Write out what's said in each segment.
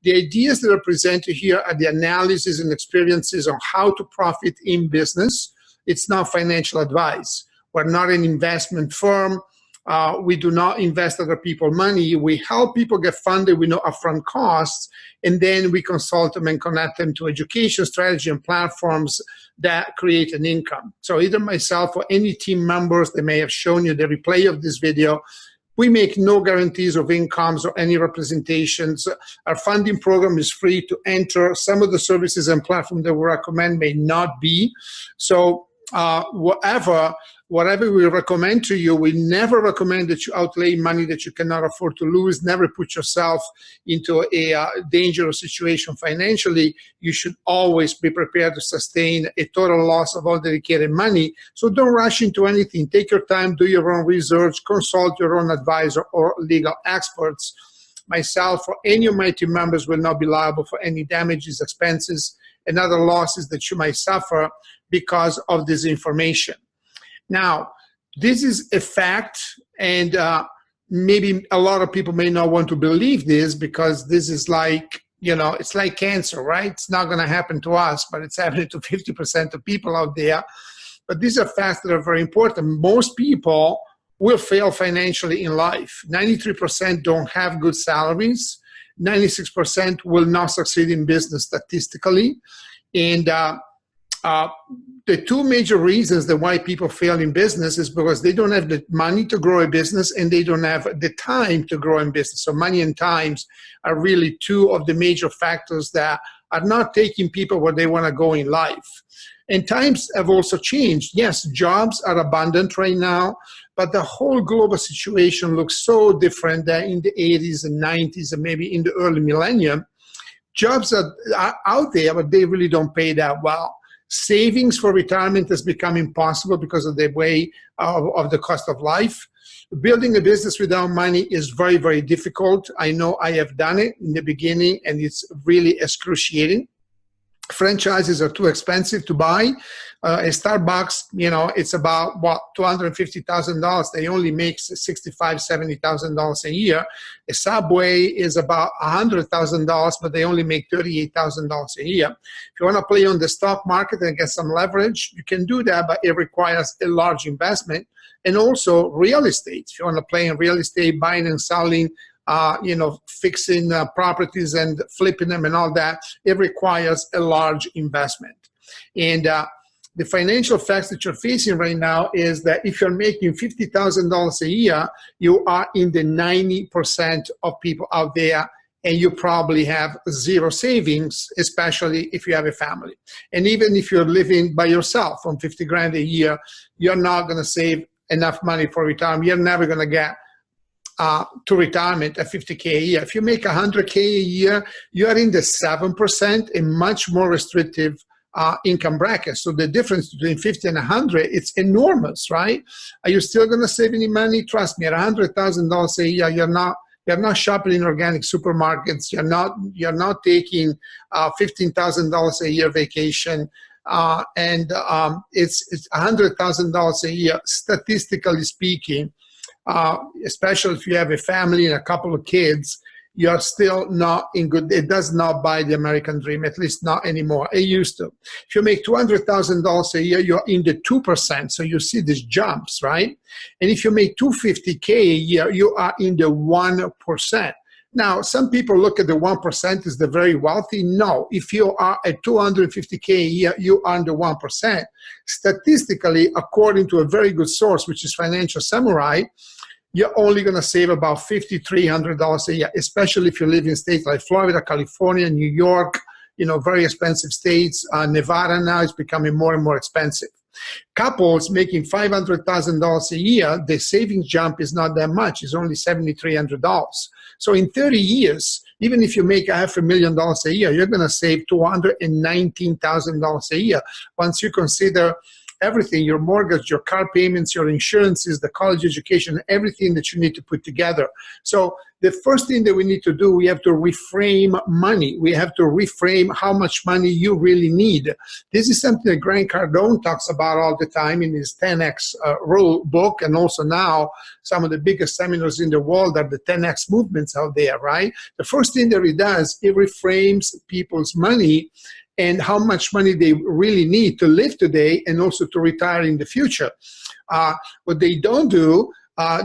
The ideas that are presented here are the analysis and experiences on how to profit in business. It's not financial advice. We're not an investment firm. We do not invest other people's money. We help people get funded with no upfront costs, and then we consult them and connect them to education strategy and platforms that create an income. So either myself or any team members that may have shown you the replay of this video, we make no guarantees of incomes or any representations. Our funding program is free to enter. Some of the services and platforms that we recommend may not be. So whatever we recommend to you, we never recommend that you outlay money that you cannot afford to lose. Never put yourself into a dangerous situation financially. You should always be prepared to sustain a total loss of all dedicated money. So don't rush into anything. Take your time, do your own research, consult your own advisor or legal experts. Myself or any of my team members will not be liable for any damages, expenses, and other losses that you might suffer because of this information. Now, this is a fact, and maybe a lot of people may not want to believe this because this is like, you know, it's like cancer, right? It's not going to happen to us, but it's happening to 50% of people out there. But these are facts that are very important. Most people will fail financially in life. 93% don't have good salaries. 96% will not succeed in business statistically. And the two major reasons that why people fail in business is because they don't have the money to grow a business and they don't have the time to grow in business. So money and times are really two of the major factors that are not taking people where they want to go in life. And times have also changed. Yes, jobs are abundant right now, but the whole global situation looks so different than in the 80s and 90s and maybe in the early millennium. Jobs are out there, but they really don't pay that well. Savings for retirement has become impossible because of the way of the cost of life. Building a business without money is very, very difficult. I know I have done it in the beginning, and it's really excruciating. Franchises are too expensive to buy. A Starbucks, you know, it's about, what, $250,000. They only make $65,000, $70,000 a year. A Subway is about $100,000, but they only make $38,000 a year. If you want to play on the stock market and get some leverage, you can do that, but it requires a large investment. And also real estate. If you want to play in real estate, buying and selling, you know, fixing properties and flipping them and all that, it requires a large investment. And the financial facts that you're facing right now is that if you're making $50,000 a year, you are in the 90% of people out there, and you probably have zero savings, especially if you have a family. And even if you're living by yourself on 50 grand a year, you're not going to save enough money for retirement. You're never going to get to retirement at 50K a year. If you make 100K a year, you are in the 7%, a much more restrictive income bracket. So the difference between 50 and 100, it's enormous, right? Are you still going to save any money? Trust me, at $100,000 a year, you're not shopping in organic supermarkets. You're not taking $15,000 a year vacation. And it's $100,000 a year, statistically speaking. Especially if you have a family and a couple of kids, you're still not in good. It does not buy the American dream, at least not anymore. It used to. If you make $200,000 a year, you're in the 2%. So you see these jumps, right? And if you make $250K a year, you are in the 1%. Now, some people look at the 1% as the very wealthy. No, if you are at $250K a year, you are in the 1%. Statistically, according to a very good source, which is Financial Samurai, you're only going to save about $5,300 a year, especially if you live in states like Florida, California, New York, you know, very expensive states. Nevada now is becoming more and more expensive. Couples making $500,000 a year, the savings jump is not that much. It's only $7,300. So in 30 years, even if you make $500,000 a year, you're going to save $219,000 a year. Once you consider everything, your mortgage, your car payments, your insurances, the college education, everything that you need to put together. So the first thing that we need to do, we have to reframe money. We have to reframe how much money you really need. This is something that Grant Cardone talks about all the time in his 10X rule book, and also now some of the biggest seminars in the world are the 10X movements out there, right? The first thing that he does, it reframes people's money and how much money they really need to live today and also to retire in the future. What they don't do,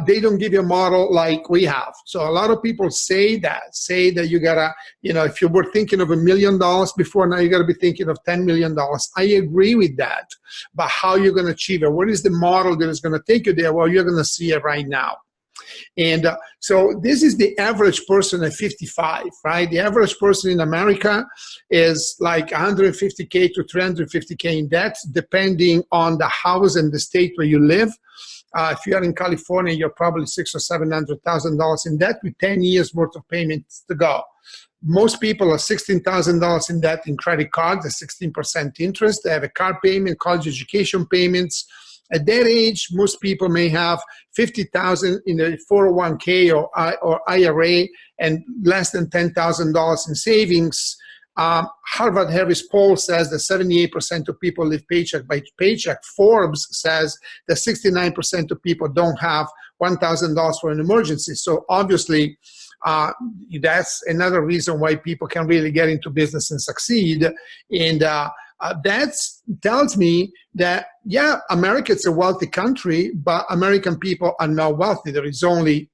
they don't give you a model like we have. So a lot of people say that you gotta, if you were thinking of $1 million before, now you gotta be thinking of $10 million. I agree with that, but how you're gonna achieve it? What is the model that is gonna take you there? Well, you're gonna see it right now. And so this is the average person at 55, right? The average person in America is like 150K to 350K in debt, depending on the house and the state where you live. If you are in California, you're probably $600,000 or $700,000 in debt with 10 years worth of payments to go. Most people are $16,000 in debt in credit cards at 16% interest. They have a car payment, college education payments. At that age, most people may have $50,000 in a 401k or IRA and less than $10,000 in savings. Harvard Harris poll says that 78% of people live paycheck by paycheck. Forbes says that 69% of people don't have $1,000 for an emergency. So obviously, that's another reason why people can really get into business and succeed. And that tells me that, yeah, America is a wealthy country, but American people are not wealthy. There is only,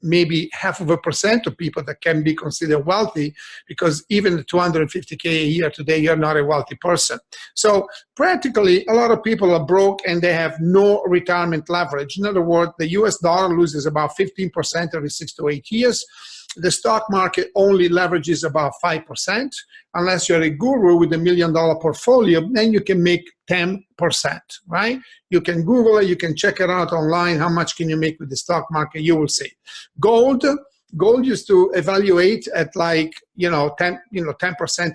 maybe 0.5% of people that can be considered wealthy, because even at $250K a year today, you're not a wealthy person. So practically, a lot of people are broke and they have no retirement leverage. In other words, the US dollar loses about 15% every 6 to 8 years. The stock market only leverages about 5%. Unless you're a guru with $1 million portfolio, then you can make 10%, right? You can Google it, you can check it out online. How much can you make with the stock market? You will see. Gold used to evaluate at 10%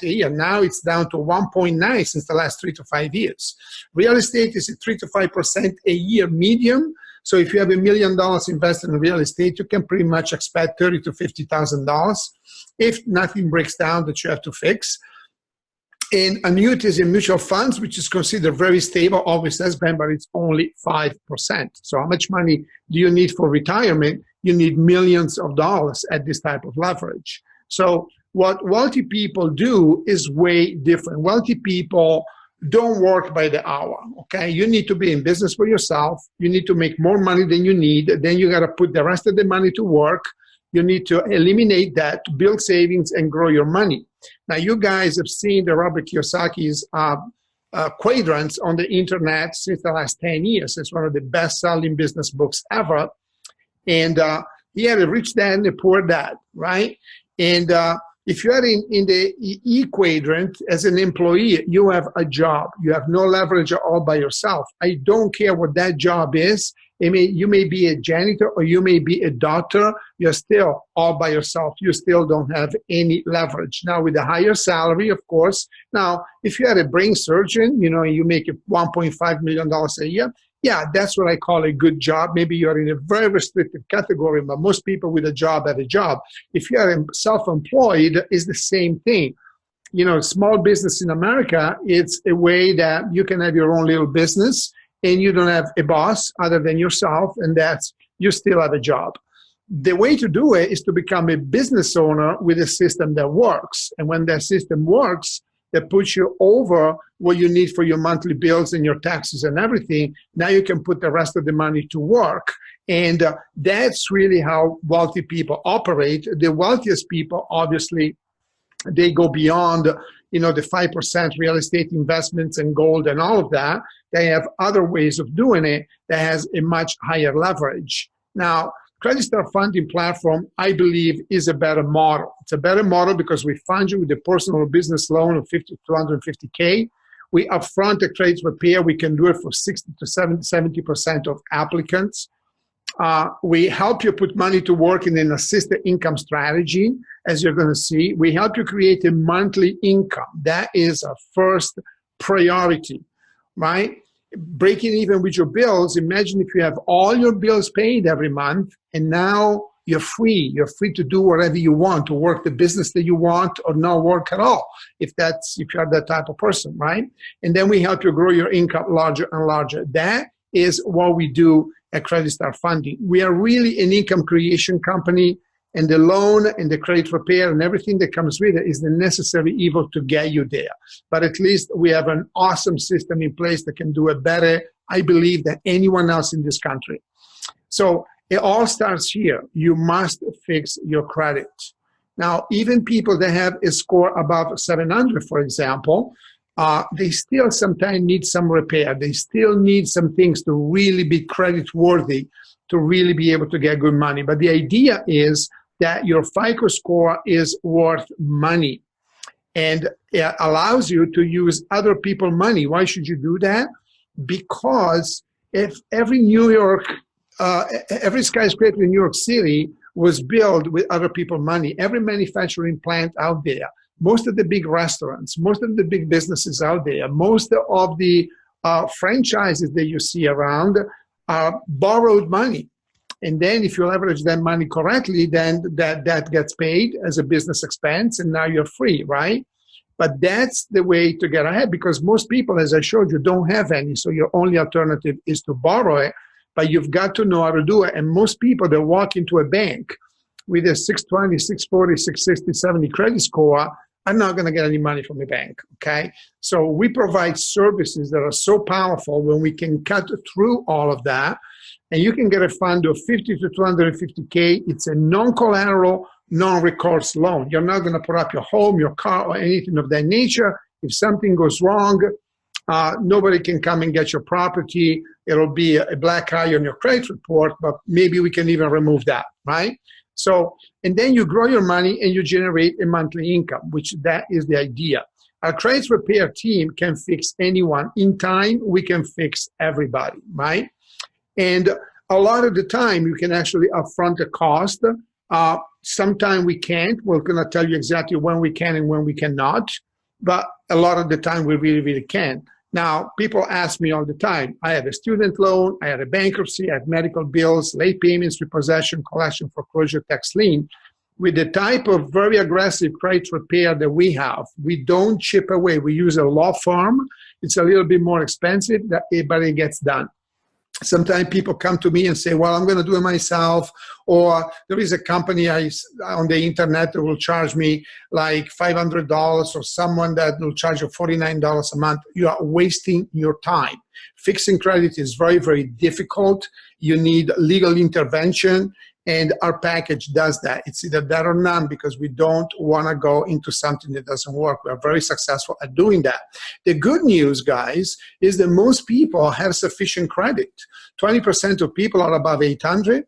a year. Now it's down to 1.9 since the last 3 to 5 years. Real estate is at 3 to 5% a year medium. So if you have $1 million invested in real estate, you can pretty much expect $30,000 to $50,000 if nothing breaks down that you have to fix. And annuities and mutual funds, which is considered very stable, always has been, but it's only 5%. So how much money do you need for retirement? You need millions of dollars at this type of leverage. So what wealthy people do is way different. Wealthy people don't work by the hour, okay? You need to be in business for yourself. You need to make more money than you need. Then you got to put the rest of the money to work. You need to eliminate that, build savings, and grow your money. Now, you guys have seen the Robert Kiyosaki's quadrants on the internet since the last 10 years. It's one of the best-selling business books ever. And he had a rich dad and a poor dad, right? And if you are in the E quadrant as an employee, you have a job. You have no leverage all by yourself. I don't care what that job is. You may be a janitor or you may be a doctor. You're still all by yourself. You still don't have any leverage. Now, with a higher salary, of course. Now, if you are a brain surgeon, you make $1.5 million a year. Yeah, that's what I call a good job. Maybe you're in a very restricted category, but most people with a job have a job. If you are self-employed, it's the same thing. Small business in America, it's a way that you can have your own little business and you don't have a boss other than yourself, and you still have a job. The way to do it is to become a business owner with a system that works. And when that system works, that puts you over what you need for your monthly bills and your taxes and everything, now you can put the rest of the money to work. And that's really how wealthy people operate. The wealthiest people, obviously, they go beyond, the 5% real estate investments and gold and all of that. They have other ways of doing it that has a much higher leverage. Now, Credit Star Funding Platform, I believe, is a better model. It's a better model because we fund you with a personal business loan of $50,000 to $250K. We upfront a credit repair. We can do it for 60 to 70% of applicants. We help you put money to work in an assisted income strategy, as you're going to see. We help you create a monthly income. That is our first priority, right? breaking even with your bills, imagine if you have all your bills paid every month and now you're free. You're free to do whatever you want, to work the business that you want or not work at all, if you're that type of person, right? And then we help you grow your income larger and larger. That is what we do at Credit Star Funding. We are really an income creation company, and the loan and the credit repair and everything that comes with it is the necessary evil to get you there. But at least we have an awesome system in place that can do it better, I believe, than anyone else in this country. So it all starts here. You must fix your credit. Now, even people that have a score above 700, for example, they still sometimes need some repair. They still need some things to really be credit worthy, to really be able to get good money. But the idea is that your FICO score is worth money, and it allows you to use other people's money. Why should you do that? Because if every every skyscraper in New York City was built with other people's money, every manufacturing plant out there, most of the big restaurants, most of the big businesses out there, most of the franchises that you see around are borrowed money. And then if you leverage that money correctly, then that gets paid as a business expense, and now you're free, right? But that's the way to get ahead, because most people, as I showed you, don't have any. So your only alternative is to borrow it, but you've got to know how to do it. And most people that walk into a bank with a 620, 640, 660, 70 credit score are not going to get any money from the bank, okay? So we provide services that are so powerful when we can cut through all of that, and you can get a fund of 50 to 250K. It's a non-collateral, non-recourse loan. You're not going to put up your home, your car, or anything of that nature. If something goes wrong, nobody can come and get your property. It'll be a black eye on your credit report, but maybe we can even remove that, right? So, and then you grow your money and you generate a monthly income, which that is the idea. Our credit repair team can fix anyone. In time, we can fix everybody, right? And a lot of the time, you can actually upfront the cost. Sometimes we can't. We're going to tell you exactly when we can and when we cannot. But a lot of the time, we really, really can. Now, people ask me all the time, I have a student loan, I have a bankruptcy, I have medical bills, late payments, repossession, collection, foreclosure, tax lien. With the type of very aggressive credit repair that we have, we don't chip away. We use a law firm. It's a little bit more expensive, but it gets done. Sometimes people come to me and say, well, I'm going to do it myself, or there is a company on the internet that will charge me like $500, or someone that will charge you $49 a month. You are wasting your time. Fixing credit is very, very difficult. You need legal intervention, and our package does that. It's either that or none, because we don't want to go into something that doesn't work. We are very successful at doing that. The good news, guys, is that most people have sufficient credit. 20% of people are above 800.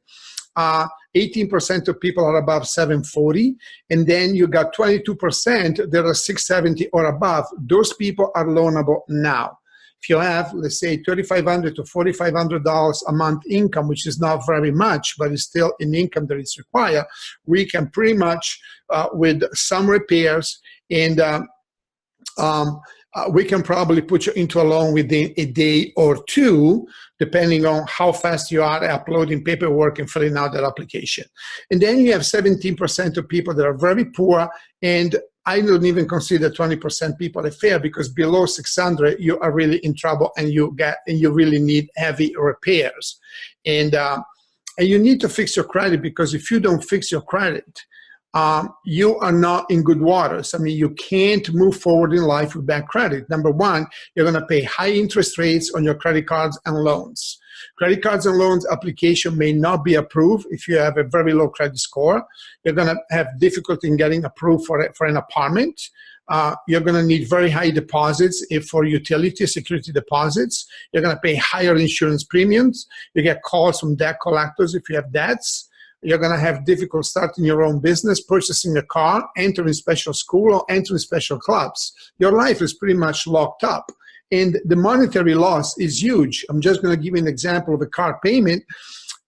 18% of people are above 740. And then you got 22% that are 670 or above. Those people are loanable now. If you have, let's say, $3,500 to $4,500 a month income, which is not very much, but it's still an income that is required, we can pretty much, with some repairs, and we can probably put you into a loan within a day or two, depending on how fast you are uploading paperwork and filling out that application. And then you have 17% of people that are very poor, and I don't even consider 20% people a fair, because below 600 you are really in trouble, and you really need heavy repairs. And you need to fix your credit, because if you don't fix your credit, you are not in good waters. I mean, you can't move forward in life with bad credit. Number one, you're going to pay high interest rates on your credit cards and loans. Credit cards and loans application may not be approved if you have a very low credit score. You're going to have difficulty in getting approved for an apartment. You're going to need very high deposits for utility security deposits. You're going to pay higher insurance premiums. You get calls from debt collectors if you have debts. You're going to have difficulty starting your own business, purchasing a car, entering special school, or entering special clubs. Your life is pretty much locked up. And the monetary loss is huge. I'm just going to give you an example of a car payment.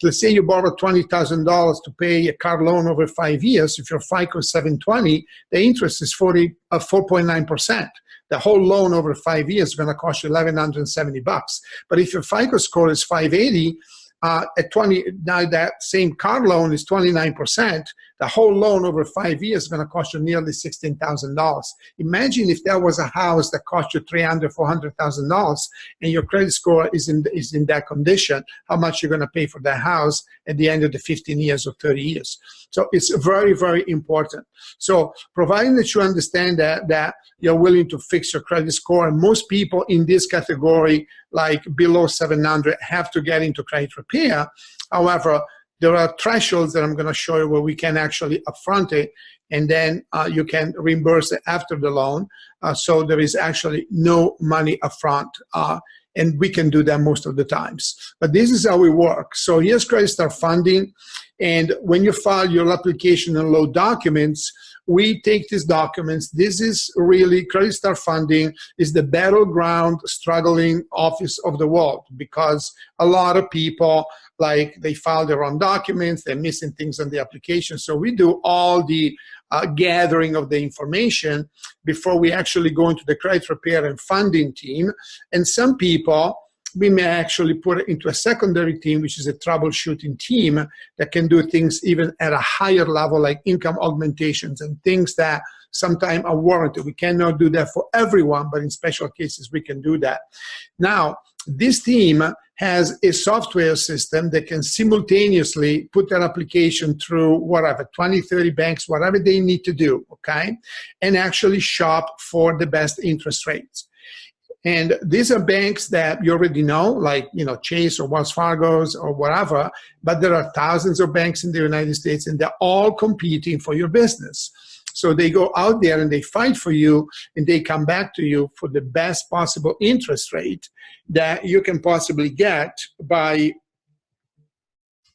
Let's say you borrow $20,000 to pay a car loan over 5 years. If your FICO is 720, the interest is 4.9%. the whole loan over 5 years is going to cost you $1,170. But if your FICO score is 580, at 20, now that same car loan is 29%, the whole loan over 5 years is going to cost you nearly $16,000. Imagine if that was a house that cost you $300,000, $400,000, and your credit score is in that condition, how much you're going to pay for that house at the end of the 15 years or 30 years. So it's very, very important. So providing that you understand that you're willing to fix your credit score, and most people in this category, like below 700, have to get into credit repair. However, there are thresholds that I'm going to show you where we can actually upfront it, and then you can reimburse it after the loan. So there is actually no money upfront, and we can do that most of the times. But this is how we work. So here's Credit Start Funding, and when you file your application and load documents, we take these documents. This is really, Credit Start Funding is the battleground struggling office of the world, because a lot of people, like, they file their own documents, they're missing things on the application. So we do all the gathering of the information before we actually go into the credit repair and funding team. And some people, we may actually put it into a secondary team, which is a troubleshooting team that can do things even at a higher level, like income augmentations and things that sometimes are warranted. We cannot do that for everyone, but in special cases, we can do that. Now, this team has a software system that can simultaneously put their application through whatever, 20, 30 banks, whatever they need to do, okay, and actually shop for the best interest rates. And these are banks that you already know, like, you know, Chase or Wells Fargo's or whatever, but there are thousands of banks in the United States, and they're all competing for your business. So they go out there and they fight for you, and they come back to you for the best possible interest rate that you can possibly get by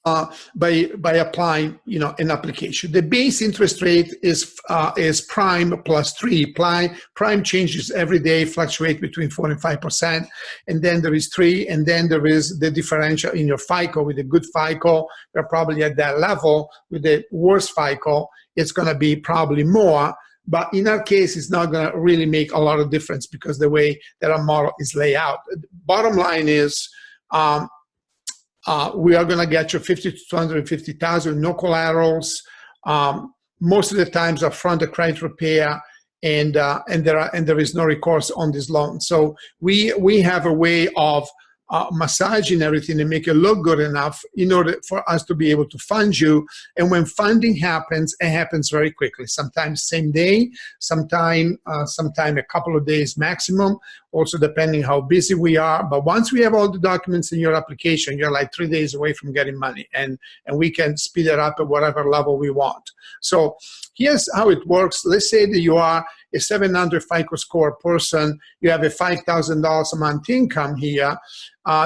applying, you know, an application. The base interest rate is prime plus 3. Prime changes every day, fluctuate between 4 and 5%, and then there is 3, and then there is the differential in your FICO. With a good FICO, you're probably at that level. With the worst FICO, it's going to be probably more. But in our case, it's not going to really make a lot of difference because the way that our model is laid out. Bottom line is, we are going to get you $50,000 to $250,000, no collaterals. Most of the times upfront the credit repair, and there is no recourse on this loan. So we have a way of massaging everything and make it look good enough in order for us to be able to fund you. And when funding happens, it happens very quickly. Sometimes same day, sometime a couple of days maximum, also depending how busy we are. But once we have all the documents in your application, you're like 3 days away from getting money, and we can speed it up at whatever level we want. So here's how it works. Let's say that you are a 700 FICO score person, you have a $5,000 a month income here,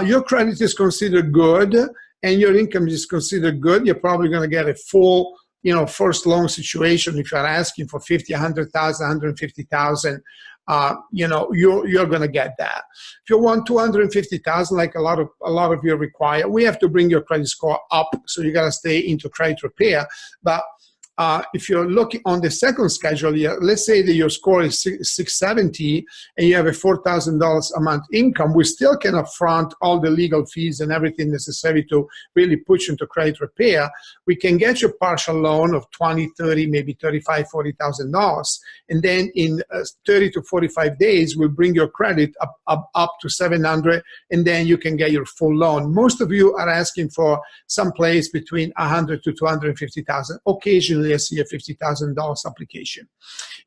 your credit is considered good, and your income is considered good. You're probably going to get a full, you know, first loan situation. If you're asking for $50,000, $100,000, $150,000, you know, you're going to get that. If you want $250,000, like a lot of you require, we have to bring your credit score up, so you got to stay into credit repair. But if you're looking on the second schedule here, let's say that your score is 670 and you have a $4,000 a month income, we still can upfront all the legal fees and everything necessary to really push into credit repair. We can get you a partial loan of 20, 30, maybe $35,000, $40,000. And then in 30 to 45 days, we'll bring your credit up to 700, and then you can get your full loan. Most of you are asking for someplace between 100 to 250,000. Occasionally, I see a $50,000 application.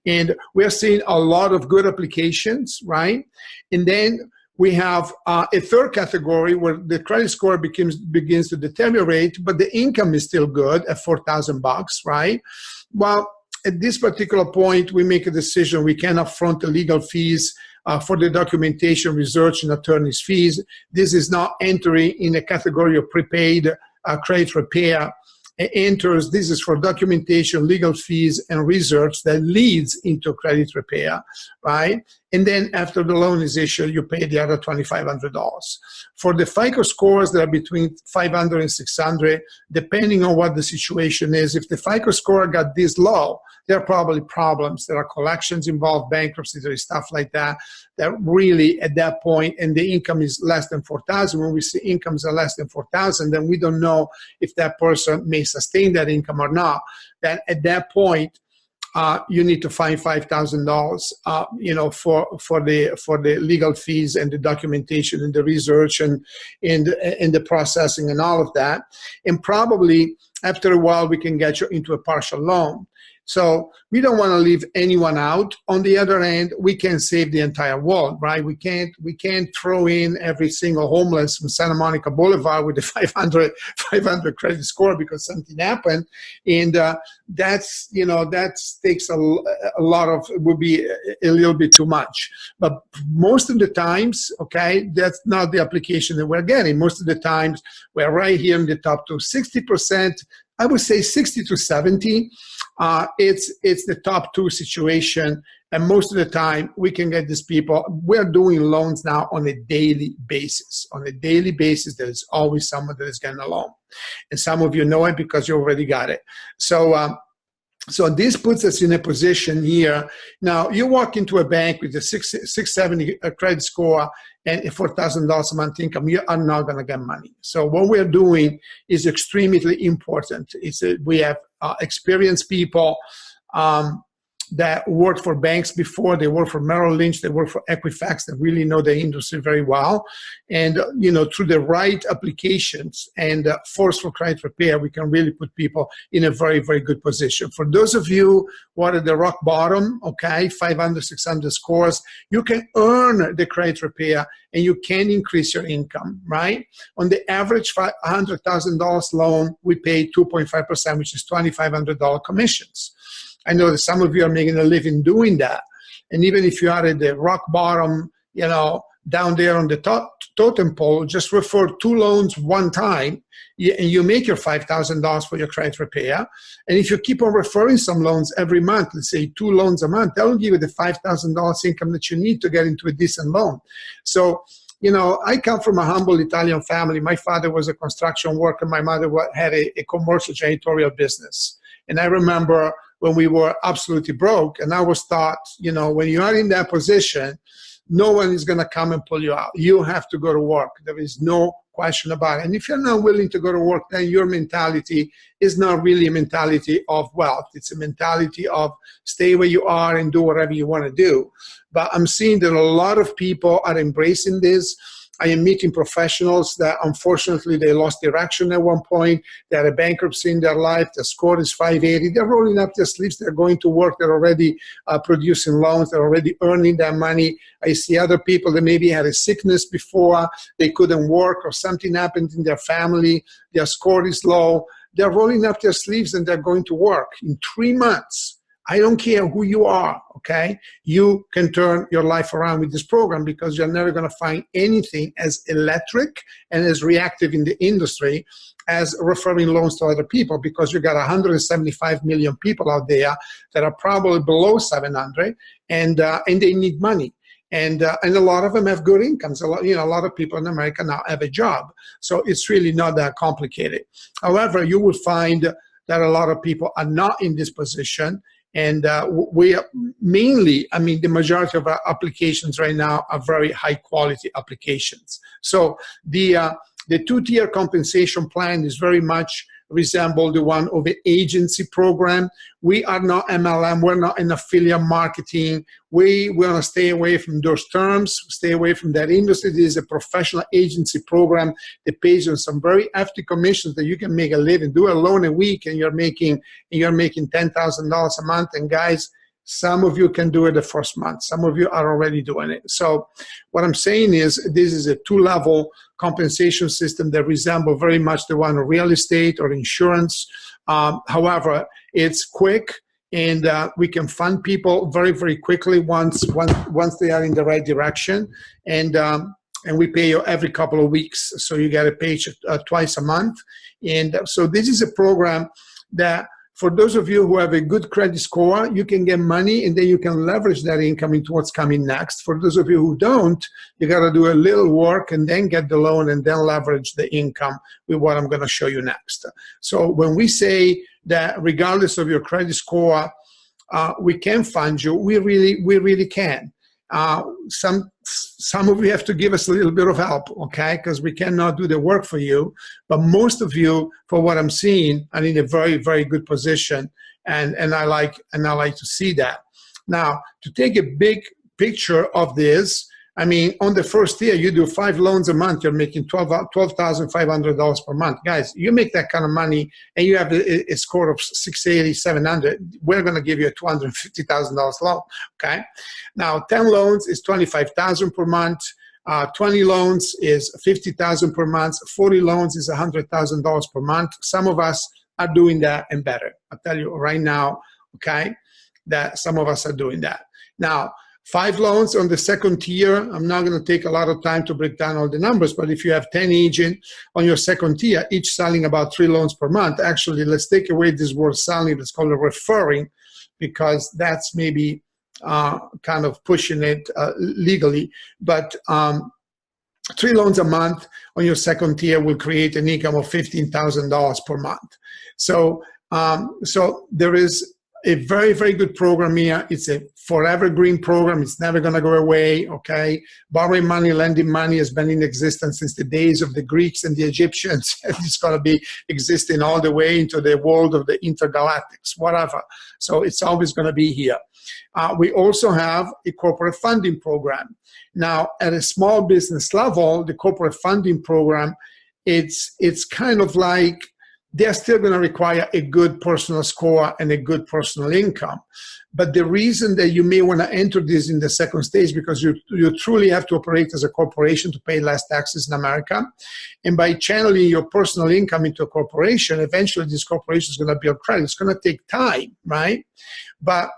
And we're seeing a lot of good applications, right? And then we have a third category where the credit score begins to deteriorate, but the income is still good at $4,000, right? Well, at this particular point, we make a decision. We can upfront the legal fees for the documentation, research, and attorney's fees. This is not entering in a category of prepaid credit repair. Enters, this is for documentation, legal fees, and research that leads into credit repair, right? And then after the loan is issued, you pay the other $2,500. For the FICO scores that are between 500 and 600, depending on what the situation is, if the FICO score got this low, there are probably problems. There are collections involved, bankruptcy, there is stuff like that, that really at that point, and the income is less than 4,000. When we see incomes are less than 4,000, then we don't know if that person may sustain that income or not. Then at that point, you need to find $5,000, you know, for the legal fees and the documentation and the research and the processing and all of that. And probably after a while, we can get you into a partial loan. So we don't want to leave anyone out. On the other hand, we can save the entire world, right? We can't throw in every single homeless from Santa Monica Boulevard with a 500 credit score because something happened. And that's, you know, that takes a lot of, would be a little bit too much. But most of the times, okay, that's not the application that we're getting. Most of the times we're right here in the top to 60%. I would say 60 to 70. It's the top two situation, and most of the time we can get these people. We're doing loans now on a daily basis. On a daily basis, there is always someone that is getting a loan, and some of you know it because you already got it. So this puts us in a position here. Now, you walk into a bank with a 670 credit score and a $4,000 a month income, you are not going to get money. So what we're doing is extremely important. We have experienced people that worked for banks before. They work for Merrill Lynch, they work for Equifax, they really know the industry very well. And, you know, through the right applications and forceful credit repair, we can really put people in a very, very good position. For those of you who are at the rock bottom, okay, 500, 600 scores, you can earn the credit repair and you can increase your income, right? On the average $100,000 loan, we pay 2.5%, which is $2,500 commissions. I know that some of you are making a living doing that. And even if you are at the rock bottom, you know, down there on the totem pole, just refer 2 loans one time, and you make your $5,000 for your credit repair. And if you keep on referring some loans every month, let's say 2 loans a month, that will give you the $5,000 income that you need to get into a decent loan. So, you know, I come from a humble Italian family. My father was a construction worker. My mother had a commercial janitorial business. And I remember when we were absolutely broke, and I was taught, you know, when you are in that position, no one is going to come and pull you out. You have to go to work. There is no question about it. And if you're not willing to go to work, then your mentality is not really a mentality of wealth. It's a mentality of stay where you are and do whatever you want to do. But I'm seeing that a lot of people are embracing this. I am meeting professionals that unfortunately they lost direction at one point. They had a bankruptcy in their life. The score is 580. They're rolling up their sleeves. They're going to work. They're already producing loans. They're already earning that money. I see other people that maybe had a sickness before. They couldn't work or something happened in their family. Their score is low. They're rolling up their sleeves and they're going to work. In 3 months, I don't care who you are, okay? You can turn your life around with this program because you're never going to find anything as electric and as reactive in the industry as referring loans to other people, because you got 175 million people out there that are probably below 700 and they need money. And a lot of them have good incomes. A lot of people in America now have a job. So it's really not that complicated. However, you will find that a lot of people are not in this position. And we are mainly, I mean, the majority of our applications right now are very high quality applications. So the 2-tier compensation plan is very much resemble the one of an agency program. We are not MLM. We're not in affiliate marketing. We want to stay away from those terms, stay away from that industry. This is a professional agency program that pays you some very hefty commissions that you can make a living. Do a loan a week and you're making $10,000 a month. And guys, some of you can do it the first month. Some of you are already doing it. So what I'm saying is this is a 2-level compensation system that resembles very much the one of real estate or insurance. However, it's quick and we can fund people very, very quickly once they are in the right direction. And we pay you every couple of weeks. So you get a paycheck twice a month. And so this is a program that for those of you who have a good credit score, you can get money and then you can leverage that income into what's coming next. For those of you who don't, you got to do a little work and then get the loan and then leverage the income with what I'm going to show you next. So when we say that regardless of your credit score, we can fund you, we really can. Some of you have to give us a little bit of help, okay? Because we cannot do the work for you. But most of you, for what I'm seeing, are in a very, very good position, and I like to see that. Now, to take a big picture of this, I mean, on the first year, you do 5 loans a month, you're making $12,500 per month. Guys, you make that kind of money and you have a score of 680, 700, we're going to give you a $250,000 loan, okay? Now, 10 loans is $25,000 per month. 20 loans is $50,000 per month. 40 loans is $100,000 per month. Some of us are doing that and better. I'll tell you right now, okay, that some of us are doing that. Now, 5 loans on the second tier. I'm not going to take a lot of time to break down all the numbers, but if you have 10 agents on your second tier, each selling about 3 loans per month, actually, let's take away this word selling. Let's call it referring, because that's maybe kind of pushing it legally. But 3 loans a month on your second tier will create an income of $15,000 per month. So, so there is a very, very good program here. It's a forever green program. It's never going to go away, okay? Borrowing money, lending money has been in existence since the days of the Greeks and the Egyptians. It's going to be existing all the way into the world of the intergalactics, whatever. So it's always going to be here. We also have a corporate funding program. Now, at a small business level, the corporate funding program, it's kind of like they're still going to require a good personal score and a good personal income. But the reason that you may want to enter this in the second stage, because you truly have to operate as a corporation to pay less taxes in America. And by channeling your personal income into a corporation, eventually this corporation is going to build credit. It's going to take time, right? But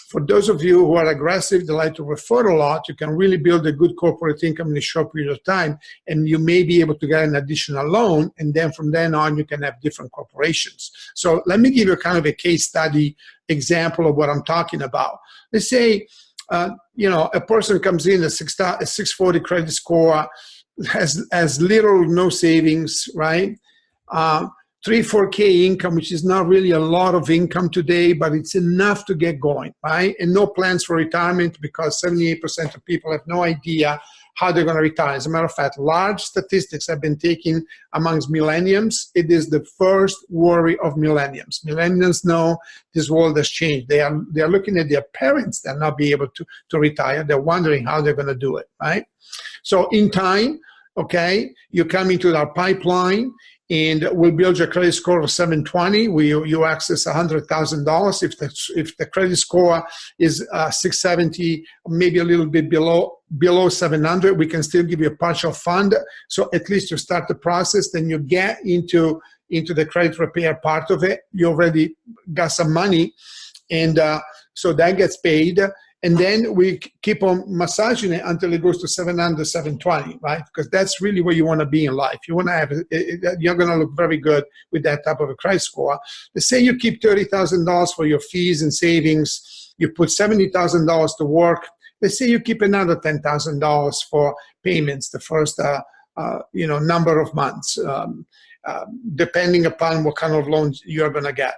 for those of you who are aggressive, they like to refer a lot, you can really build a good corporate income in a short period of time, and you may be able to get an additional loan, and then from then on, you can have different corporations. So let me give you kind of a case study example of what I'm talking about. Let's say, you know, a person comes in, a 640 credit score, has little or no savings, right? 3-4K income, which is not really a lot of income today, but it's enough to get going, right? And no plans for retirement, because 78% of people have no idea how they're going to retire. As a matter of fact, large statistics have been taken amongst millennials. It is the first worry of millennials. Millennials know this world has changed. They are looking at their parents that not be able to retire. They're wondering how they're going to do it, right? So in time, okay, you come into our pipeline, and we'll build your credit score of 720. You access $100,000. If the credit score is 670, maybe a little bit below 700, we can still give you a partial fund. So at least you start the process, then you get into the credit repair part of it. You already got some money, and so that gets paid. And then we keep on massaging it until it goes to 700, 720, right? Because that's really where you want to be in life. You want to have, you're going to look very good with that type of a credit score. Let's say you keep $30,000 for your fees and savings. You put $70,000 to work. Let's say you keep another $10,000 for payments the first, you know, number of months, depending upon what kind of loans you're going to get.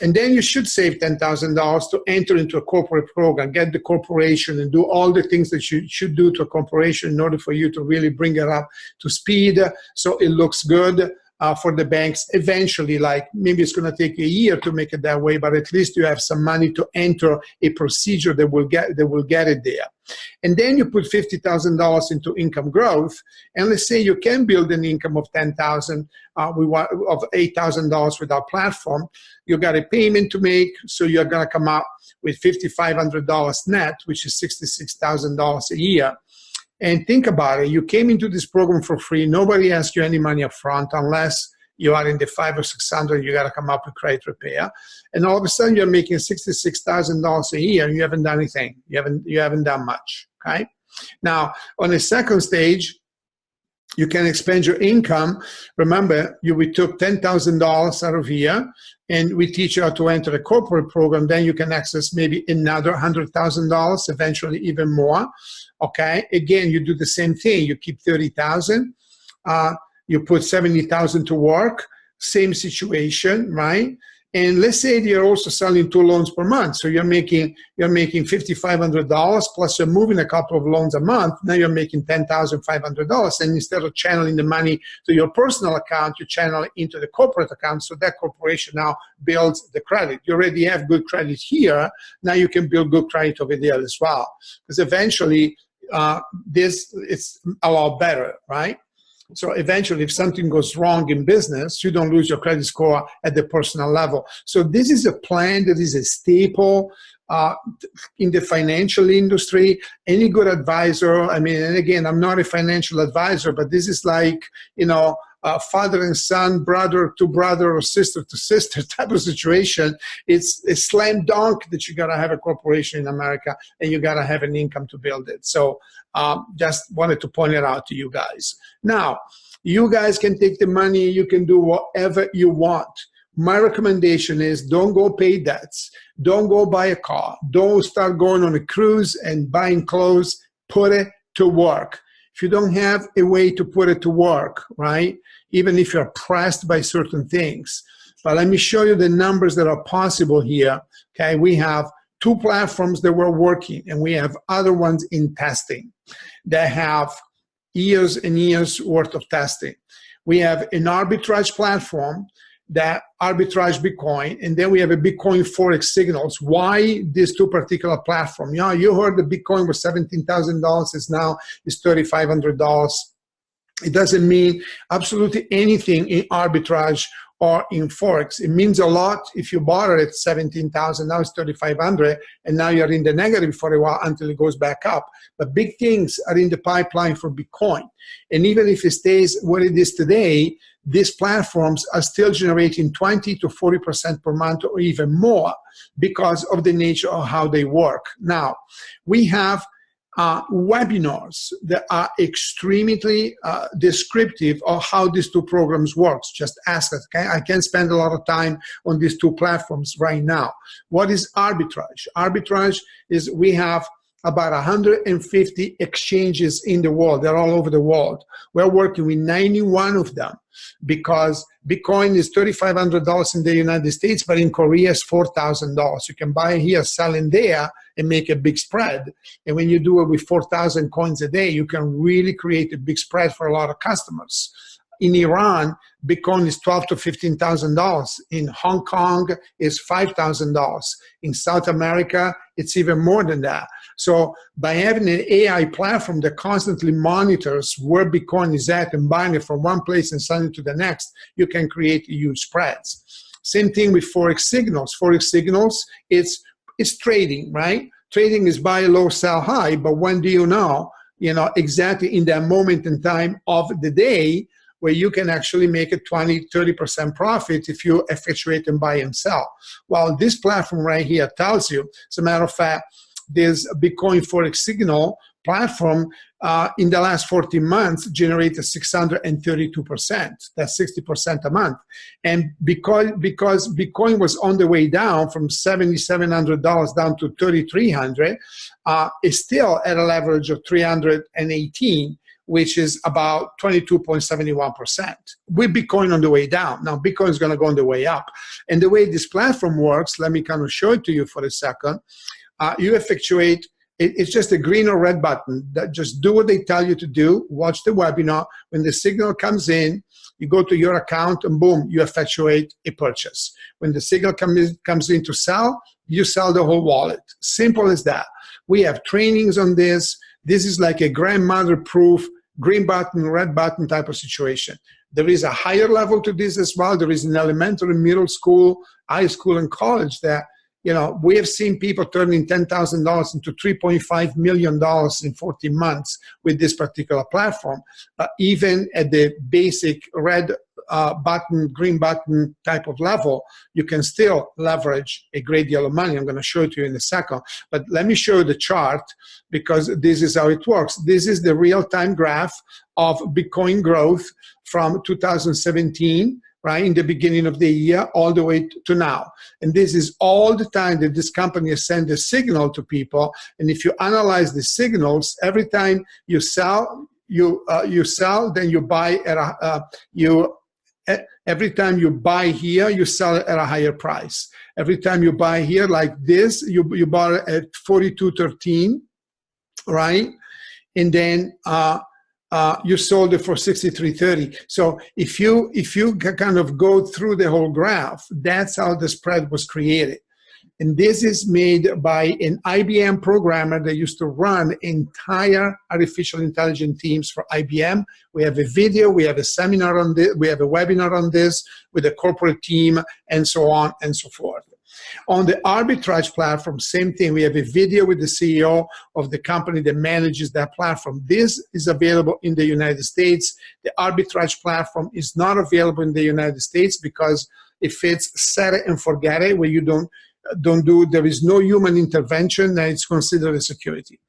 And then you should save $10,000 to enter into a corporate program, get the corporation, and do all the things that you should do to a corporation in order for you to really bring it up to speed so it looks good for the banks. Eventually, like maybe it's going to take a year to make it that way, but at least you have some money to enter a procedure that will get it there. And then you put $50,000 into income growth, and let's say you can build an income of $10,000, of $8,000 with our platform. You got a payment to make, so you're going to come out with $5,500 net, which is $66,000 a year. And think about it, you came into this program for free. Nobody asks you any money up front unless you are in the 500 or 600, you got to come up with credit repair. And all of a sudden you're making $66,000 a year and you haven't done anything. You haven't done much, okay? Now, on the second stage, You can expand your income. Remember, we took $10,000 out of here, and we teach you how to enter a corporate program. Then you can access maybe another $100,000, eventually even more. Okay. Again, you do the same thing. You keep 30,000. You put 70,000 to work. Same situation, right? And let's say you're also selling 2 loans per month. So you're making $5,500 plus you're moving a couple of loans a month. Now you're making $10,500. And instead of channeling the money to your personal account, you channel it into the corporate account. So that corporation now builds the credit. You already have good credit here. Now you can build good credit over there as well. Because eventually it's a lot better, right? So eventually, if something goes wrong in business, you don't lose your credit score at the personal level. So this is a plan that is a staple in the financial industry. Any good advisor, I mean, and again, I'm not a financial advisor, but this is like, father and son, brother to brother, or sister to sister type of situation. It's a slam dunk that you got to have a corporation in America and you got to have an income to build it. So just wanted to point it out to you guys. Now, you guys can take the money, you can do whatever you want. My recommendation is don't go pay debts. Don't go buy a car. Don't start going on a cruise and buying clothes. Put it to work. If you don't have a way to put it to work, right, even if you're pressed by certain things. But let me show you the numbers that are possible here. Okay, we have 2 platforms that were working, and we have other ones in testing that have years and years worth of testing. We have an arbitrage platform that arbitrage Bitcoin, and then we have a Bitcoin forex signals. Why these 2 particular platforms? Yeah, you heard the Bitcoin was $17,000, it's now is $3,500. It doesn't mean absolutely anything in arbitrage or in forex. It means a lot if you bought it at 17,000, now it's 3,500, and now you're in the negative for a while until it goes back up. But big things are in the pipeline for Bitcoin. And even if it stays where it is today, these platforms are still generating 20 to 40% per month or even more because of the nature of how they work. Now, we have webinars that are extremely descriptive of how these 2 programs work. Just ask us, okay? I can't spend a lot of time on these 2 platforms right now. What is arbitrage? Arbitrage is we have about 150 exchanges in the world. They're all over the world. We're working with 91 of them because Bitcoin is $3,500 in the United States, but in Korea it's $4,000. You can buy here, sell in there, and make a big spread. And when you do it with 4,000 coins a day, you can really create a big spread for a lot of customers. In Iran, Bitcoin is $12,000 to $15,000. In Hong Kong, it's $5,000. In South America, it's even more than that. So by having an AI platform that constantly monitors where Bitcoin is at and buying it from one place and selling it to the next, you can create huge spreads. Same thing with forex signals. Forex signals, it's trading, right? Trading is buy low, sell high, but when do you know exactly in that moment in time of the day where you can actually make a 20, 30% profit if you effectuate and buy and sell. Well, this platform right here tells you, as a matter of fact, this Bitcoin Forex Signal platform in the last 14 months generated 632%. That's 60% a month. And because Bitcoin was on the way down from $7,700 down to $3,300, it's still at a leverage of 318, which is about 22.71%. With Bitcoin on the way down. Now, Bitcoin is going to go on the way up. And the way this platform works, let me kind of show it to you for a second. You effectuate, it's just a green or red button. That just do what they tell you to do. Watch the webinar. When the signal comes in, you go to your account and boom, you effectuate a purchase. When the signal comes in to sell, you sell the whole wallet. Simple as that. We have trainings on this. This is like a grandmother-proof green button, red button type of situation. There is a higher level to this as well. There is an elementary, middle school, high school, and college that, we have seen people turning $10,000 into $3.5 million in 14 months with this particular platform. Even at the basic red button, green button type of level, you can still leverage a great deal of money. I'm going to show it to you in a second. But let me show you the chart, because this is how it works. This is the real-time graph of Bitcoin growth from 2017, right, in the beginning of the year, all the way to now. And this is all the time that this company has sent a signal to people. And if you analyze the signals, every time you sell, you sell, then you buy at every time you buy here, you sell it at a higher price. Every time you buy here like this, you bought it at 42.13, right? And then you sold it for 63.30. So if you kind of go through the whole graph, that's how the spread was created. And this is made by an IBM programmer that used to run entire artificial intelligence teams for IBM. We have a video, we have a seminar on this, we have a webinar on this with a corporate team, and so on and so forth. On the arbitrage platform, same thing. We have a video with the CEO of the company that manages that platform. This is available in the United States. The arbitrage platform is not available in the United States because if it's set it and forget it, where you there is no human intervention, then it's considered a security.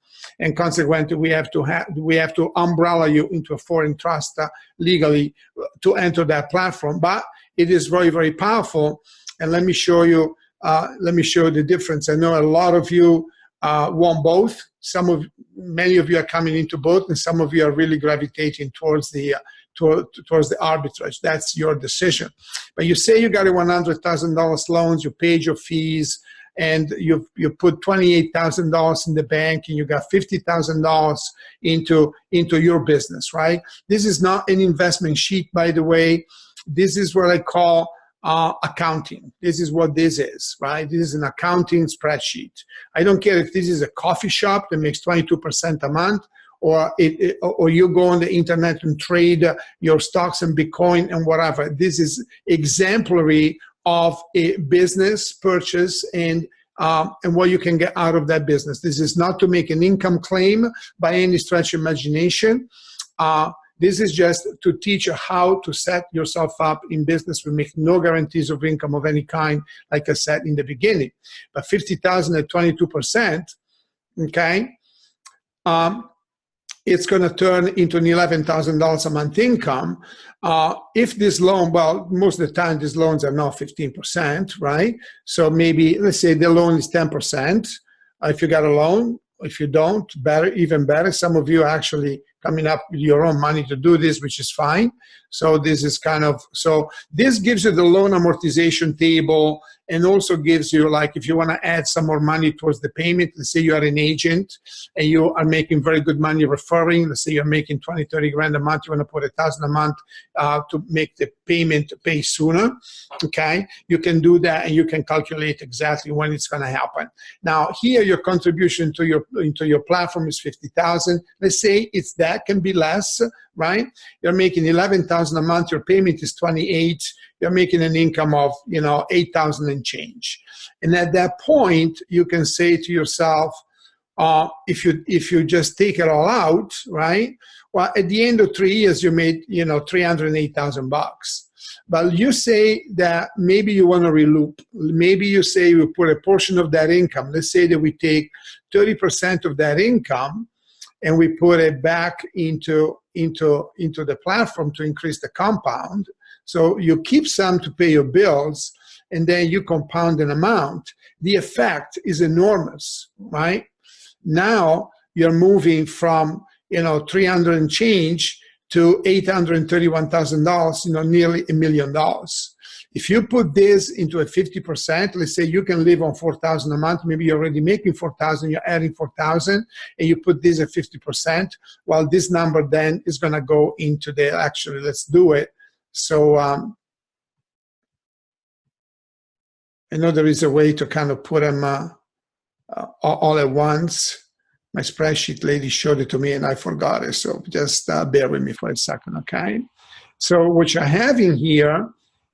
And consequently, we have to umbrella you into a foreign trust legally to enter that platform. But it is very, very powerful. And let me show you the difference. I know a lot of you want both. Many of you are coming into both, and some of you are really gravitating towards the arbitrage. That's your decision. But you say you got a $100,000 loans, you paid your fees, and you put $28,000 in the bank, and you got $50,000 into your business, right? This is not an investment sheet, by the way. This is what I call accounting. This is what this is, right? This is an accounting spreadsheet. I don't care if this is a coffee shop that makes 22% a month, or you go on the internet and trade your stocks and Bitcoin and whatever. This is exemplary of a business purchase and what you can get out of that business. This is not to make an income claim by any stretch of imagination. This is just to teach you how to set yourself up in business. We make no guarantees of income of any kind, like I said in the beginning. But $50,000 at 22%, okay, it's going to turn into an $11,000 a month income. If this loan, well, most of the time these loans are not 15%, right? So maybe, let's say the loan is 10%. If you got a loan, if you don't, better, even better. Some of you are actually coming up with your own money to do this, which is fine. So this is so this gives you the loan amortization table, and also gives you, like, if you want to add some more money towards the payment, let's say you are an agent and you are making very good money referring, let's say you're making 20, 30 grand a month, you want to put $1,000 a month to make the payment pay sooner, okay? You can do that, and you can calculate exactly when it's going to happen. Now, here your contribution to your platform is $50,000. Let's say it's that, can be less, right? You're making $11,000 a month, your payment is $28,000, you're making an income of, $8,000 and change. And at that point, you can say to yourself, if you just take it all out, right? Well, at the end of 3 years, you made, $308,000. But you say that maybe you want to reloop. Maybe you say you put a portion of that income. Let's say that we take 30% of that income and we put it back into the platform to increase the compound. So you keep some to pay your bills, and then you compound an amount. The effect is enormous, right? Now you're moving from 300 and change to $831,000, nearly $1 million. If you put this into a 50%, let's say you can live on $4,000 a month, maybe you're already making $4,000, you're adding $4,000, and you put this at 50%, well, this number then is going to go into actually, let's do it. So I know there is a way to kind of put them all at once. My spreadsheet lady showed it to me and I forgot it, so just bear with me for a second, okay? So what you're having here,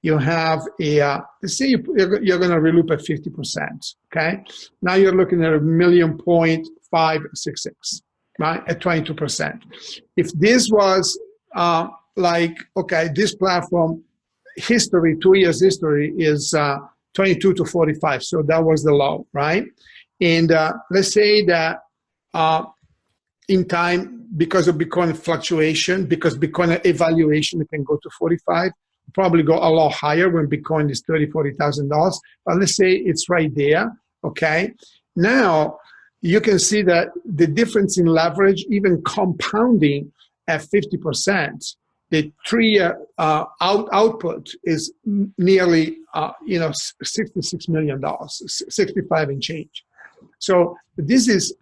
you have let's say you're going to reloop at 50%, okay? Now you're looking at $1,566,000, right, at 22%. If this was okay, this platform history, 2 years history is 22 to 45. So that was the low, right? And let's say that in time, because of Bitcoin fluctuation, because Bitcoin evaluation, it can go to 45, probably go a lot higher when Bitcoin is $30,000, $40,000. But let's say it's right there, okay? Now, you can see that the difference in leverage, even compounding at 50%, the 3-year output is nearly, $66 million, 65 and change. So this is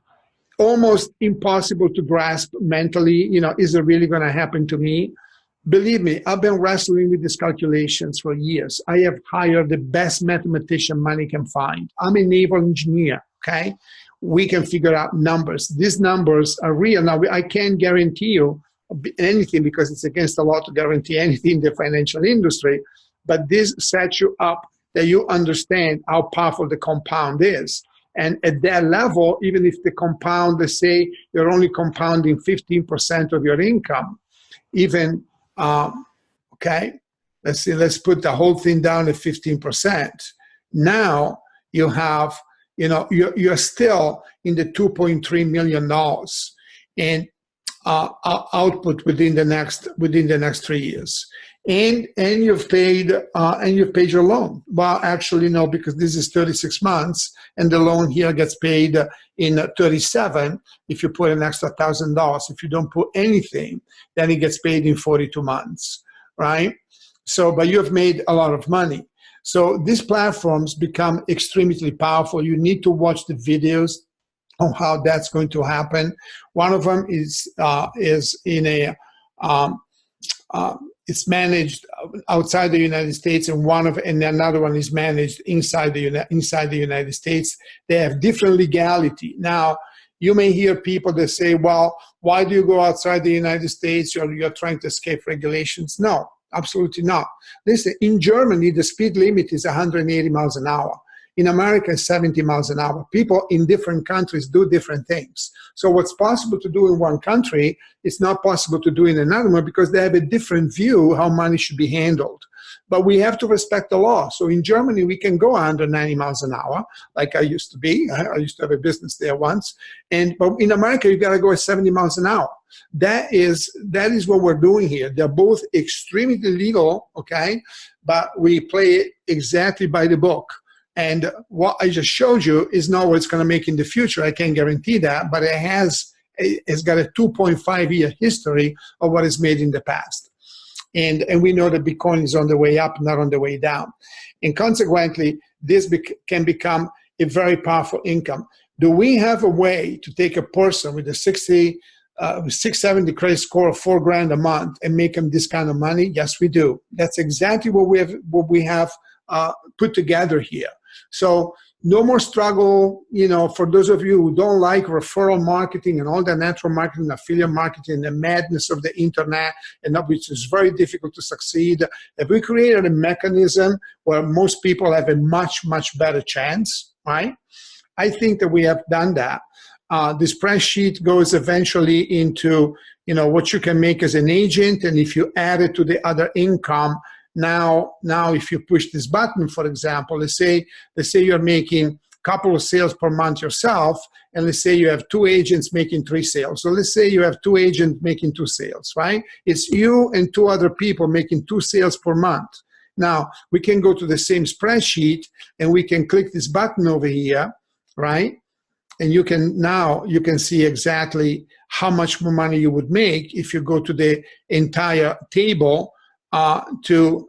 almost impossible to grasp mentally. Is it really going to happen to me? Believe me, I've been wrestling with these calculations for years. I have hired the best mathematician money can find. I'm a naval engineer, okay? We can figure out numbers. These numbers are real. Now, I can't guarantee you anything because it's against the law to guarantee anything in the financial industry, but this sets you up that you understand how powerful the compound is. And at that level, even if the compound, let's say you're only compounding 15% of your income, even, okay, let's put the whole thing down at 15%. Now you have, you're still in the $2.3 million in output within the next 3 years. And you've paid your loan. Well, actually, no, because this is 36 months, and the loan here gets paid in 37. If you put an extra $1,000, if you don't put anything, then it gets paid in 42 months, right? So, but you have made a lot of money. So these platforms become extremely powerful. You need to watch the videos on how that's going to happen. One of them is in a it's managed outside the United States, and another one is managed inside the United States. They have different legality. Now, you may hear people that say, "Well, why do you go outside the United States? You're trying to escape regulations." No, absolutely not. Listen, in Germany, the speed limit is 180 miles an hour. In America, 70 miles an hour. People in different countries do different things. So what's possible to do in one country is not possible to do in another one because they have a different view how money should be handled. But we have to respect the law. So in Germany, we can go 190 miles an hour, like I used to be. I used to have a business there once. But in America, you got to go at 70 miles an hour. That is what we're doing here. They're both extremely legal, okay? But we play it exactly by the book. And what I just showed you is not what it's going to make in the future. I can't guarantee that, but it's got a 2.5-year history of what is made in the past. And we know that Bitcoin is on the way up, not on the way down. And consequently, this can become a very powerful income. Do we have a way to take a person with a 670 credit score of $4,000 a month and make them this kind of money? Yes, we do. That's exactly what we have put together here. So no more struggle, for those of you who don't like referral marketing and all the natural marketing, affiliate marketing, the madness of the internet, and which is very difficult to succeed. If we created a mechanism where most people have a much, much better chance, right? I think that we have done that. The spreadsheet goes eventually into, what you can make as an agent, and if you add it to the other income, Now, if you push this button, for example, let's say you're making a couple of sales per month yourself, and let's say you have 2 agents making 3 sales. So let's say you have 2 agents making 2 sales, right? It's you and 2 other people making 2 sales per month. Now, we can go to the same spreadsheet, and we can click this button over here, right? And you can see exactly how much more money you would make if you go to the entire table, to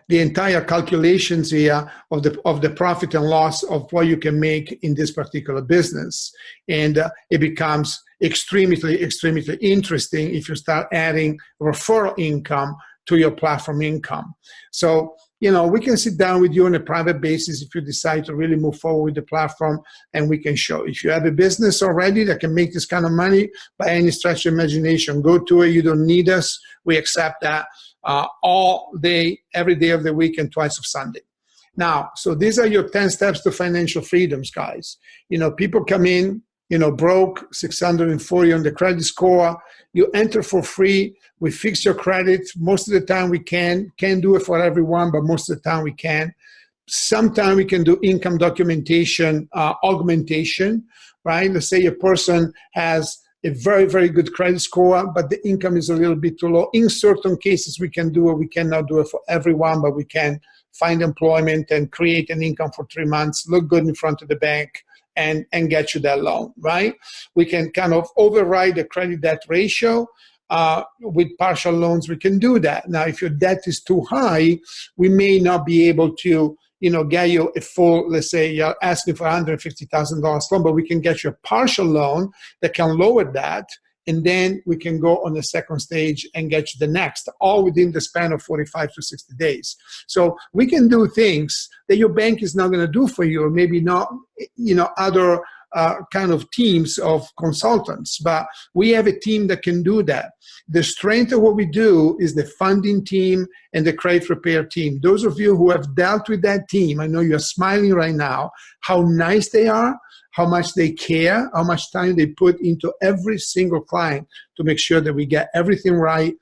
the entire calculations here of the profit and loss of what you can make in this particular business. And it becomes extremely, extremely interesting if you start adding referral income to your platform income. So, we can sit down with you on a private basis if you decide to really move forward with the platform, and we can show. If you have a business already that can make this kind of money by any stretch of imagination, go to it. You don't need us. We accept that all day, every day of the week, and twice of Sunday. Now, so these are your 10 steps to financial freedoms, guys. People come in, broke, 640 on the credit score. You enter for free. We fix your credit. Most of the time we can't do it for everyone, but most of the time we can. Sometimes we can do income documentation augmentation, right? Let's say a person has a very, very good credit score, but the income is a little bit too low. In certain cases, we can do it. We cannot do it for everyone, but we can find employment and create an income for 3 months, look good in front of the bank, and get you that loan, right? We can kind of override the credit debt ratio. With partial loans, we can do that. Now, if your debt is too high, we may not be able to get you a full, let's say you're asking for $150,000 loan, but we can get you a partial loan that can lower that, and then we can go on the second stage and get you the next, all within the span of 45 to 60 days. So we can do things that your bank is not going to do for you, or maybe not, other kind of teams of consultants, but we have a team that can do that. The strength of what we do is the funding team and the credit repair team. Those of you who have dealt with that team, I know you're smiling right now, how nice they are, how much they care, how much time they put into every single client to make sure that we get everything right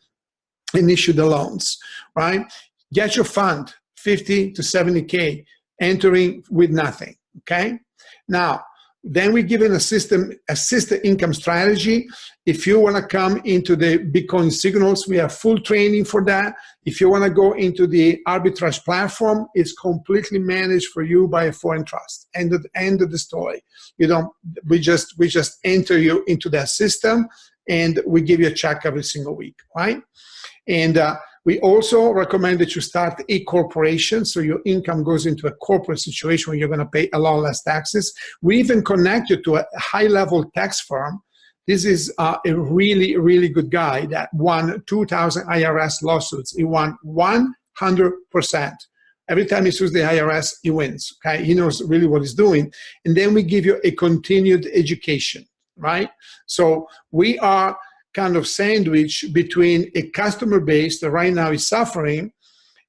and issue the loans, right? Get your fund, 50 to 70K, entering with nothing, okay? Now, then we give an assisted income strategy. If you want to come into the Bitcoin signals, we have full training for that. If you want to go into the arbitrage platform, it's completely managed for you by a foreign trust. End of the story. We just enter you into that system, and we give you a check every single week, right? And we also recommend that you start a corporation, so your income goes into a corporate situation where you're going to pay a lot less taxes. We even connect you to a high-level tax firm. This is a really, really good guy that won 2,000 IRS lawsuits. He won 100%. Every time he sues the IRS, he wins. Okay, he knows really what he's doing. And then we give you a continued education, right? So we are kind of sandwich between a customer base that right now is suffering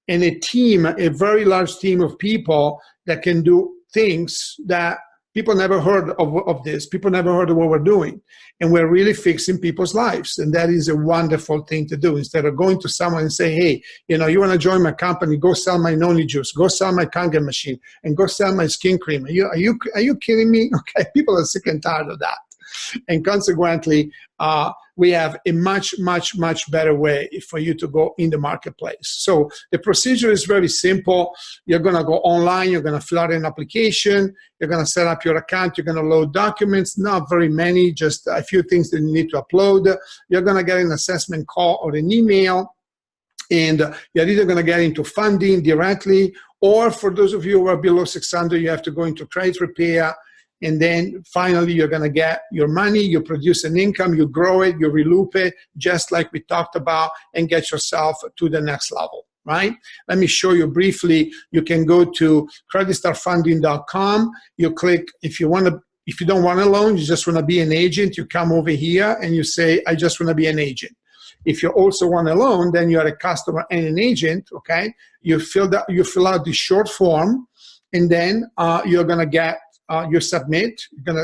and a team, a very large team of people that can do things that people never heard of this. People never heard of what we're doing. And we're really fixing people's lives. And that is a wonderful thing to do. Instead of going to someone and say, hey, you want to join my company, go sell my noni juice, go sell my Kangen machine, and go sell my skin cream. Are you kidding me? Okay, people are sick and tired of that. And consequently, we have a much, much, much better way for you to go in the marketplace. So the procedure is very simple. You're going to go online. You're going to fill out an application. You're going to set up your account. You're going to load documents, not very many, just a few things that you need to upload. You're going to get an assessment call or an email. And you're either going to get into funding directly, or for those of you who are below 600, you have to go into credit repair. And then finally, you're going to get your money, you produce an income, you grow it, you reloop it, just like we talked about, and get yourself to the next level, right? Let me show you briefly. You can go to creditstarfunding.com. You click, if you don't want a loan, you just want to be an agent, you come over here and you say, I just want to be an agent. If you also want a loan, then you are a customer and an agent, okay? You fill out the short form, and then you're going to get you submit,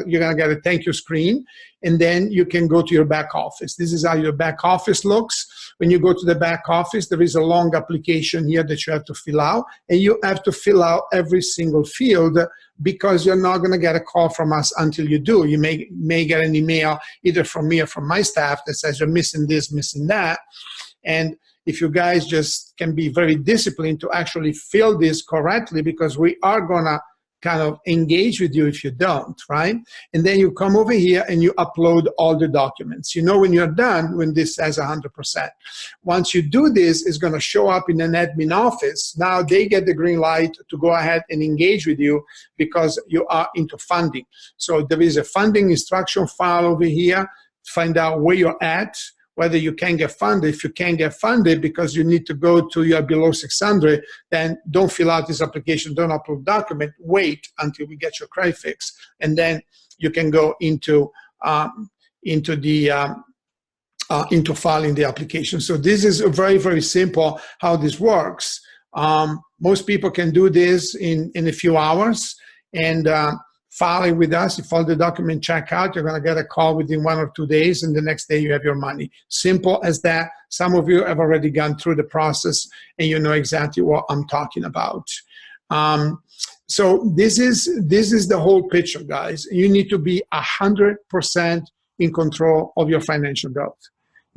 you're gonna get a thank you screen, and then you can go to your back office. This is how your back office looks. When you go to the back office, there is a long application here that you have to fill out, and you have to fill out every single field, because you're not gonna get a call from us until you do. You may get an email either from me or from my staff that says you're missing this, missing that, and if you guys just can be very disciplined to actually fill this correctly, because we are gonna kind of engage with you if you don't, right? And then you come over here and you upload all the documents. When you're done, when this says 100%. Once you do this, it's going to show up in an admin office. Now they get the green light to go ahead and engage with you because you are into funding. So there is a funding instruction file over here. Find out where you're at, whether you can get funded. If you can't get funded because you need to go to your below 600, then don't fill out this application, don't upload document, wait until we get your credit fix, and then you can go into filing the application. So this is very, very simple how this works. Most people can do this in a few hours, and file it with us. You file the document, check out, you're going to get a call within 1 or 2 days, and the next day you have your money. Simple as that. Some of you have already gone through the process, and you know exactly what I'm talking about. So this is the whole picture, guys. You need to be 100% in control of your financial growth.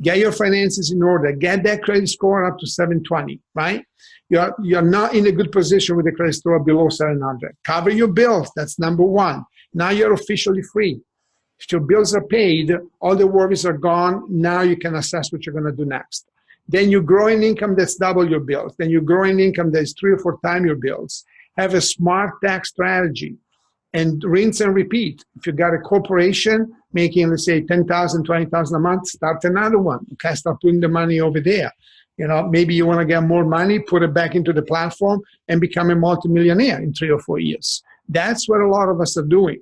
Get your finances in order. Get that credit score up to 720, right? You're not in a good position with the credit score below 700. Cover your bills. That's number one. Now you're officially free. If your bills are paid, all the worries are gone. Now you can assess what you're going to do next. Then you grow an income that's double your bills. Then you grow an income that's 3 or 4 times your bills. Have a smart tax strategy and rinse and repeat. If you got a corporation making, let's say, $10,000, $20,000 a month, start another one. Okay, start putting the money over there. You know, maybe you want to get more money, put it back into the platform and become a multimillionaire in 3 or 4 years. That's what a lot of us are doing.